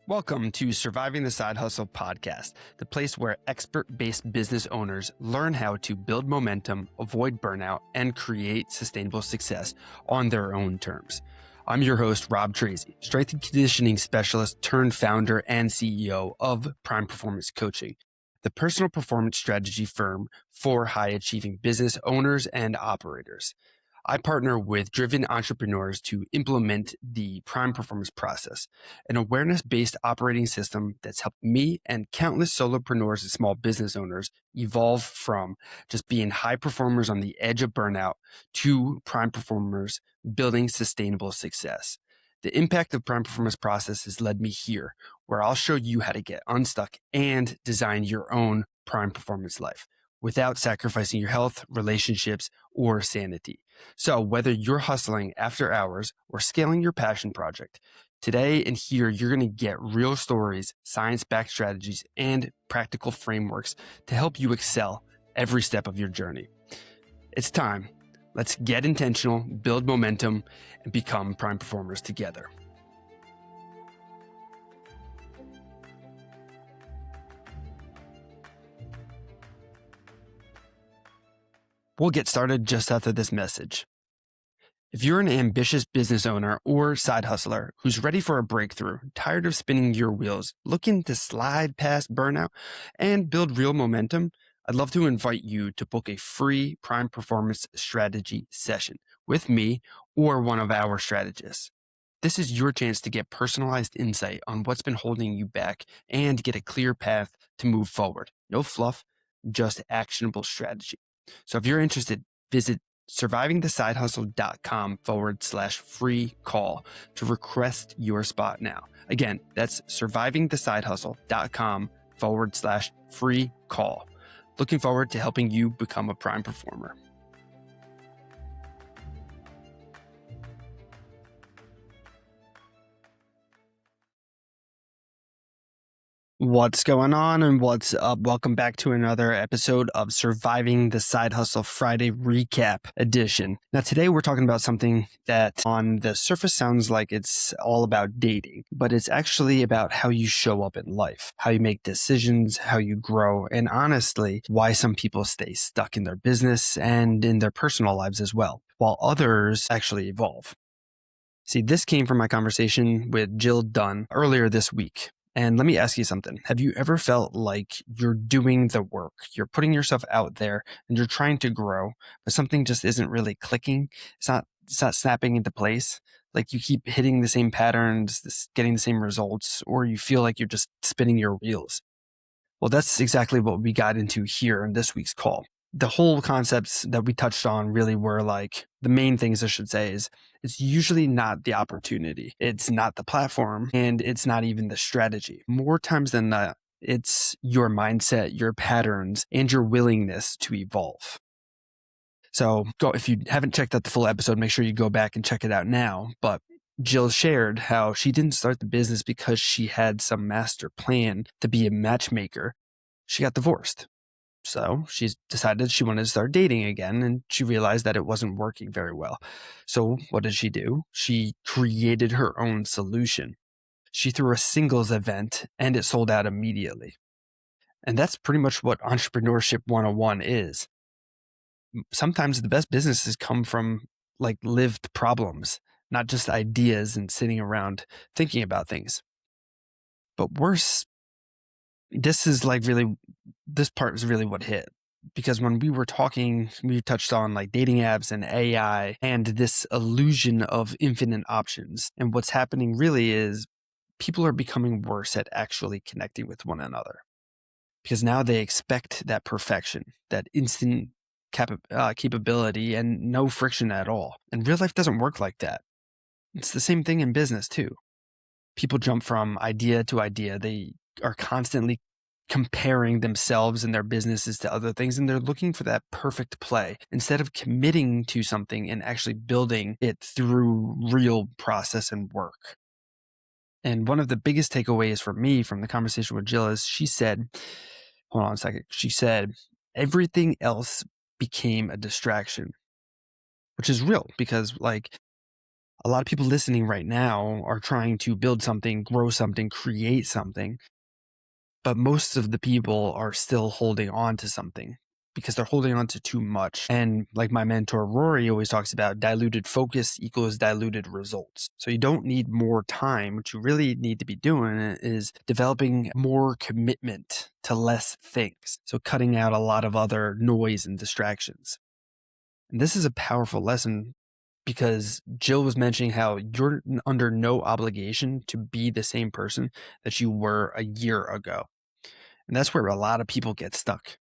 Welcome to Surviving the Side Hustle podcast, the place where expert-based business owners learn how to build momentum, avoid burnout, and create sustainable success on their own terms. I'm your host, Rob Tracz, strength and conditioning specialist turned founder and CEO of Prime Performance Coaching, the personal performance strategy firm for high-achieving business owners and operators. I partner with driven entrepreneurs to implement the Prime Performance process, an awareness-based operating system that's helped me and countless solopreneurs and small business owners evolve from just being high performers on the edge of burnout to prime performers building sustainable success. The impact of Prime Performance process has led me here, where I'll show you how to get unstuck and design your own Prime Performance life without sacrificing your health, relationships, or sanity. So whether you're hustling after hours or scaling your passion project, today and here, you're going to get real stories, science-backed strategies, and practical frameworks to help you excel every step of your journey. It's time. Let's get intentional, build momentum, and become prime performers together. We'll get started just after this message. If you're an ambitious business owner or side hustler who's ready for a breakthrough, tired of spinning your wheels, looking to slide past burnout and build real momentum, I'd love to invite you to book a free Prime Performance strategy session with me or one of our strategists. This is your chance to get personalized insight on what's been holding you back and get a clear path to move forward. No fluff, just actionable strategy. So if you're interested, visit survivingthesidehustle.com/free call to request your spot now. Again, that's survivingthesidehustle.com/free call. Looking forward to helping you become a prime performer. What's going on and what's up? Welcome back to another episode of Surviving the Side Hustle Friday Recap Edition. Now, today we're talking about something that on the surface sounds like it's all about dating, but it's actually about how you show up in life, how you make decisions, how you grow, and honestly, why some people stay stuck in their business and in their personal lives as well, while others actually evolve. See, this came from my conversation with Jill Dunn earlier this week. And let me ask you something. Have you ever felt like you're doing the work, you're putting yourself out there and you're trying to grow, but something just isn't really clicking? It's not snapping into place. Like you keep hitting the same patterns, getting the same results, or you feel like you're just spinning your wheels. Well, that's exactly what we got into here in this week's call. The whole concepts that we touched on really were like the main things I should say is it's usually not the opportunity. It's not the platform and it's not even the strategy. More times than not, it's your mindset, your patterns, and your willingness to evolve. So if you haven't checked out the full episode, make sure you go back and check it out now. But Jill shared how she didn't start the business because she had some master plan to be a matchmaker. She got divorced. So she decided she wanted to start dating again, and she realized that it wasn't working very well. So what did she do? She created her own solution. She threw a singles event and it sold out immediately. And that's pretty much what Entrepreneurship 101 is. Sometimes the best businesses come from like lived problems, not just ideas and sitting around thinking about things. But worse, this part is really what hit. Because when we were talking, we touched on like dating apps and AI and this illusion of infinite options. And what's happening really is people are becoming worse at actually connecting with one another. Because now they expect that perfection, that instant capability and no friction at all. And real life doesn't work like that. It's the same thing in business too. People jump from idea to idea. They are constantly comparing themselves and their businesses to other things, and they're looking for that perfect play instead of committing to something and actually building it through real process and work. And one of the biggest takeaways for me from the conversation with Jill is she said, hold on a second, she said, everything else became a distraction, which is real because like A lot of people listening right now are trying to build something, grow something, create something, but most of the people are still holding on to something because they're holding on to too much. And like my mentor Rory always talks about, diluted focus equals diluted results. So you don't need more time. What you really need to be doing is developing more commitment to less things. So cutting out a lot of other noise and distractions. And this is a powerful lesson because Jill was mentioning how you're under no obligation to be the same person that you were a year ago. And that's where a lot of people get stuck.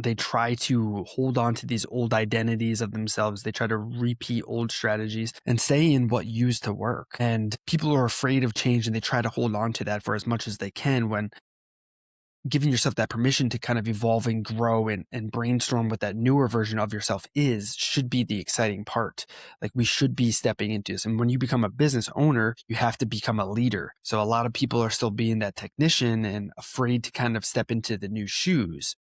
They try to hold on to these old identities of themselves. They try to repeat old strategies and stay in what used to work. And people are afraid of change and they try to hold on to that for as much as they can, when giving yourself that permission to kind of evolve and grow and brainstorm what that newer version of yourself should be the exciting part. Like, we should be stepping into this. And when you become a business owner, you have to become a leader. So a lot of people are still being that technician and afraid to kind of step into the new shoes.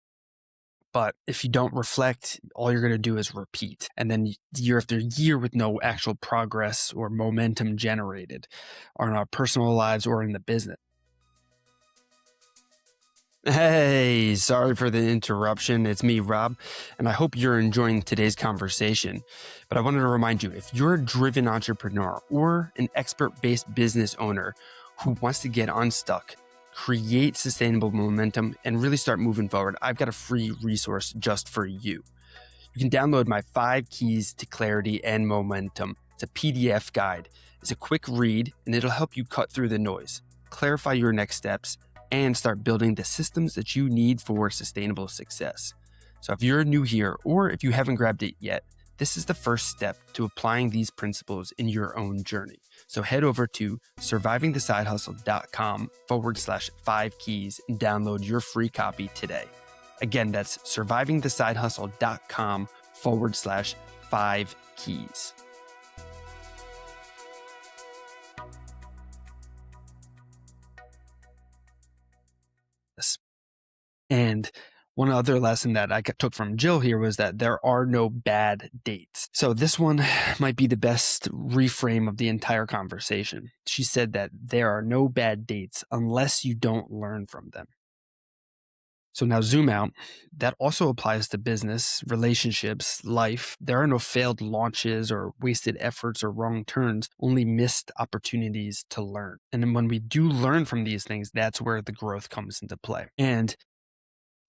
But if you don't reflect, all you're going to do is repeat. And then year after year with no actual progress or momentum generated, or in our personal lives or in the business. Hey, sorry for the interruption. It's me, Rob, and I hope you're enjoying today's conversation. But I wanted to remind you, if you're a driven entrepreneur or an expert-based business owner who wants to get unstuck, create sustainable momentum, and really start moving forward, I've got a free resource just for you. You can download my 5 keys to clarity and momentum. It's a PDF guide. It's a quick read, and it'll help you cut through the noise, clarify your next steps, and start building the systems that you need for sustainable success. So if you're new here, or if you haven't grabbed it yet, this is the first step to applying these principles in your own journey. So head over to survivingthesidehustle.com/5 keys and download your free copy today. Again, that's survivingthesidehustle.com/5 keys. And one other lesson that I took from Jill here was that there are no bad dates. So this one might be the best reframe of the entire conversation. She said that there are no bad dates unless you don't learn from them. So now zoom out. That also applies to business, relationships, life. There are no failed launches or wasted efforts or wrong turns, only missed opportunities to learn. And then when we do learn from these things, that's where the growth comes into play. And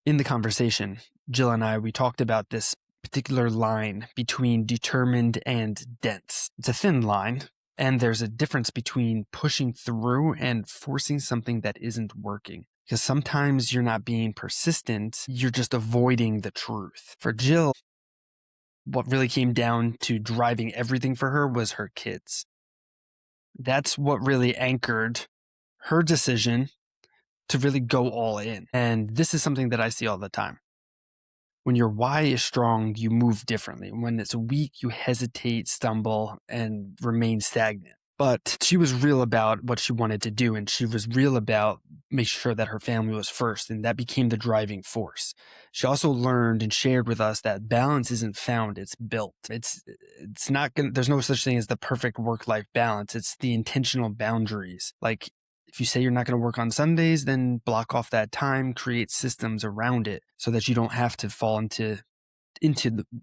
in the conversation, Jill and we talked about this particular line between determined and dense. It's a thin line, and there's a difference between pushing through and forcing something that isn't working. Because sometimes you're not being persistent, you're just avoiding the truth. For Jill, what really came down to driving everything for her was her kids. That's what really anchored her decision to really go all in. And this is something that I see all the time. When your why is strong, you move differently. When it's weak, you hesitate, stumble, and remain stagnant. But she was real about what she wanted to do, and she was real about making sure that her family was first, and that became the driving force. She also learned and shared with us that balance isn't found, it's built. It's not gonna, there's no such thing as the perfect work-life balance. It's the intentional boundaries. Like, if you say you're not going to work on Sundays, then block off that time, create systems around it so that you don't have to fall into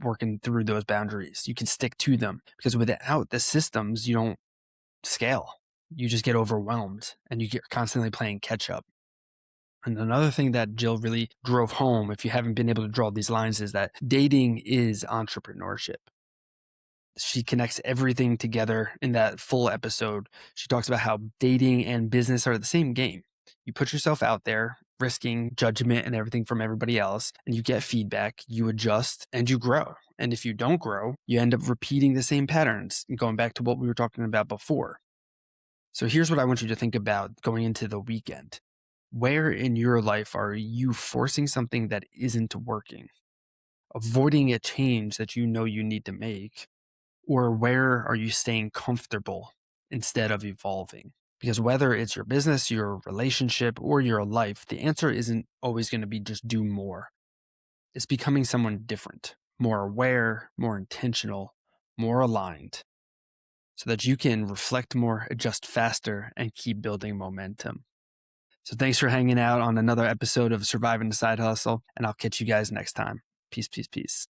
working through those boundaries. You can stick to them, because without the systems, you don't scale. You just get overwhelmed and you get constantly playing catch up. And another thing that Jill really drove home, if you haven't been able to draw these lines, is that dating is entrepreneurship. She connects everything together in that full episode. She talks about how dating and business are the same game. You put yourself out there, risking judgment and everything from everybody else, and you get feedback, you adjust, and you grow. And if you don't grow, you end up repeating the same patterns, going back to what we were talking about before. So here's what I want you to think about going into the weekend. Where in your life are you forcing something that isn't working? Avoiding a change that you know you need to make? Or where are you staying comfortable instead of evolving? Because whether it's your business, your relationship, or your life, the answer isn't always going to be just do more. It's becoming someone different, more aware, more intentional, more aligned. so that you can reflect more, adjust faster, and keep building momentum. So thanks for hanging out on another episode of Surviving the Side Hustle, and I'll catch you guys next time. Peace, peace, peace.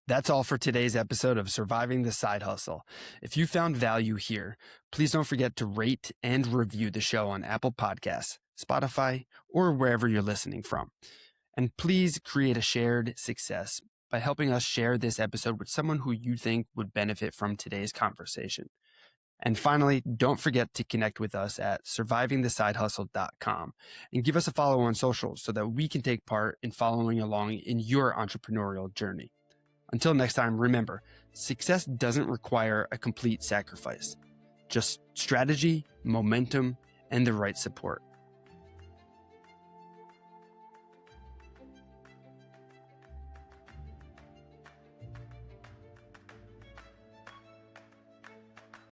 That's all for today's episode of Surviving the Side Hustle. If you found value here, please don't forget to rate and review the show on Apple Podcasts, Spotify, or wherever you're listening from. And please create a shared success by helping us share this episode with someone who you think would benefit from today's conversation. And finally, don't forget to connect with us at survivingthesidehustle.com and give us a follow on socials so that we can take part in following along in your entrepreneurial journey. Until next time, remember, success doesn't require a complete sacrifice, just strategy, momentum, and the right support.